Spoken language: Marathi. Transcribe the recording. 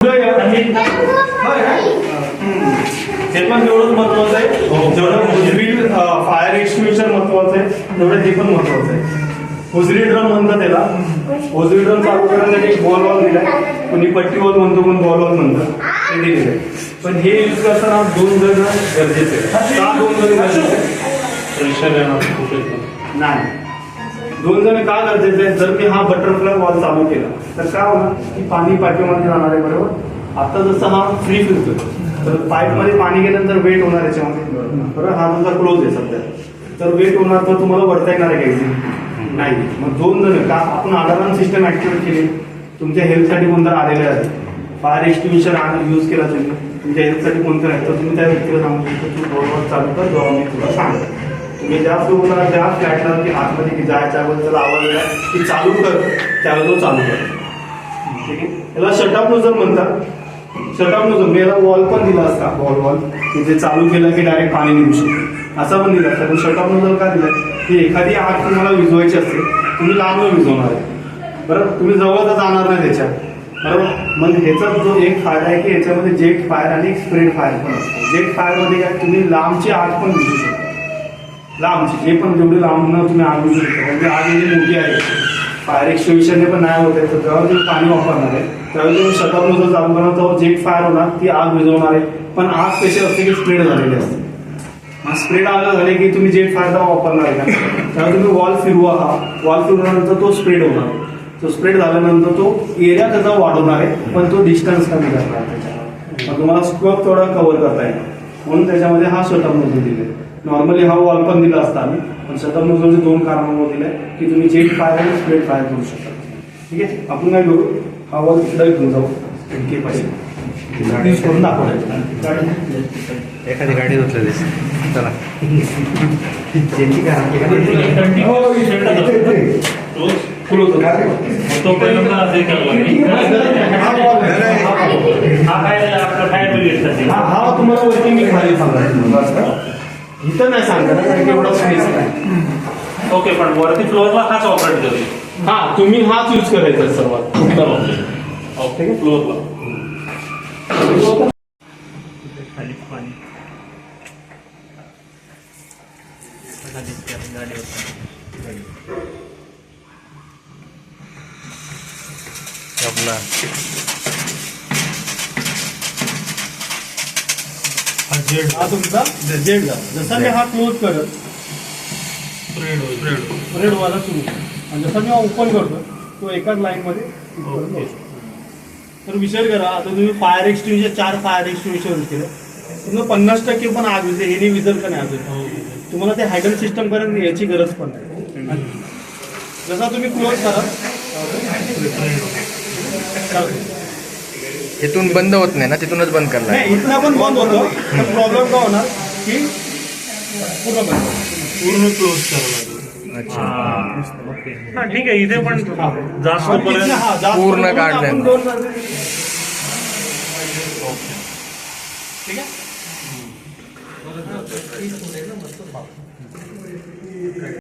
हे पण तेवढंच महत्वाचं आहे. जेवढं फायर एक्सटिंग्विशर महत्वाचं आहे तेवढं हे पण महत्वाचं आहे. हुजरी ड्रम म्हणतात त्याला. हुजरी ड्रम चालू करण्यासाठी एक बॉल वॉल दिलाय. कोणी पट्टी वॉल म्हणतो, कोण बॉल वॉल म्हणतात, ते दिलेलं आहे. पण हे यूज करताना 2 जण गरजेचे आहे. का 2 जण गरजेचे नाही? 2 जण का गरजेचे आहे? जर मी हा बटरफ्लाय वॉल चालू केला तर काय होणार की पाणी पाईपमध्ये जाणार आहे. बरोबर. आता जसं हा फ्री फिरतो तर पाईपमध्ये पाणी गेल्यानंतर वेट होणार याच्यामध्ये. बरोबर. हा तुमचा क्लोज आहे सध्या, तर वेट होणार तर तुम्हाला वरता येणार आहे काही नाही. मग 2 जण का आपण अलार्म सिस्टम ऍक्टिव्हेट केली. तुमच्या हेल्थसाठी कोणतं आलेलं आहे, फायर एक्सटिंग्विशर यूज केला तुम्ही, तुमच्या हेल्थसाठी कोणतं आहे, तर तुम्ही त्या व्यक्तीला सांगू शकतो तू बरोबर चालू कर जेव्हा मी तुला सांगतो. तुम्ही ज्या फ्लोअरला ज्या फ्लॅटला की आतमध्ये की जायच्या अगोदर त्याला आवाज दिला की चालू कर, त्याला तो चालू कर. ठीक आहे. याला शटअप नोजल म्हणतात. शटअप नोजल मी याला वॉल पण दिला असता, वॉल की जे चालू केलं की डायरेक्ट पाणी निघू शकतो असा पण दिला असता. पण शटअप नोजल का दिलाय की एखादी आग तुम्हाला विझवायची असते, तुम्ही लांब विझवणार आहे. बरोबर. तुम्ही जवळ तर जाणार नाही त्याच्या. बरोबर. मग ह्याचा जो एक फायदा आहे की याच्यामध्ये जेट फायर आणि स्प्रेड फायर पण असतो. जेट फायरमध्ये काय तुम्ही लांबची आग पण विझू शकता. लांबची जे पण जेवढी लांब तुम्ही आग विझू शकता. म्हणजे आग एवढी मोठी आहे फायर एक्सटिंग्विशरने पण नाही होत आहे. तर जेव्हा तुम्ही पाणी वापरणार आहे त्यावेळी तुम्ही शटअप नोजल चालू करणार तेव्हा जेट फायर होणार, ती आग विझवणार आहे. पण आग कशी असते की स्प्रेड झालेली असते. स्प्रेड आग झाले की तुम्ही जेट फायर वापरणार आहे का, त्यावेळी तुम्ही वॉल फिरवा. हा वॉल फिरवल्यानंतर तो स्प्रेड होणार. तो स्प्रेड झाल्यानंतर तो एरिया त्याचा वाढवणार आहे, पण तो डिस्टन्स कमी करणार त्याच्यामध्ये. मग तुम्हाला स्कोप थोडा कव्हर करता येईल. म्हणून त्याच्यामध्ये हा शटअप नोजल दिले. नॉर्मली हा वॉल पण दिला असता आम्ही, पण शटअप नोजलचे 2 कारणामुळे दिले की तुम्ही जेट फायर आणि स्प्रेड फायर करू शकता. ठीक आहे. आपण काय करू, हा वॉल सुद्धा घेऊन जाऊ. इतके पाहिजे यूज करून दाखवायचं. एखादी गाडी धुतलं चला फुल होतं तो पहिल्यांदा असे हा तुम्हाला वरती मी खाली सांगायचं, इथं नाही सांगणार कारण की एवढा स्पेस नाही. ओके. पण वरती फ्लोअरला हाच ऑपरेट करेल. हा तुम्ही हाच यूज करायचा सर्वात उत्तम. ओके. फ्लोअरला खाली पाणी हा तुमचा जेट झाला. जसा मी हा क्लोज करत स्प्रेड व्हायला सुरू करतो आणि जसा मी ओपन करतो तो एकाच लाईन मध्ये. तर विचार करा, आता तुम्ही fire extinguisher 4 fire extinguisher use केले, तुम्हाला 50% पण आग विझते. हे विजल का नाही अजून तुम्हाला ते हायडल सिस्टम पर्यंत याची गरज पण नाही. जसा तुम्ही क्लोज करा इथून बंद होत नाही ना, तिथूनच बंद करणार. नाही, इथला पण बंद होतो. प्रॉब्लेम काय होणार की पूर्ण बंद, पूर्ण क्लोज करावं लागेल. अच्छा. हा ठीक आहे. इथे पण जास्त पर्यंत पूर्ण काढलं. ठीक आहे.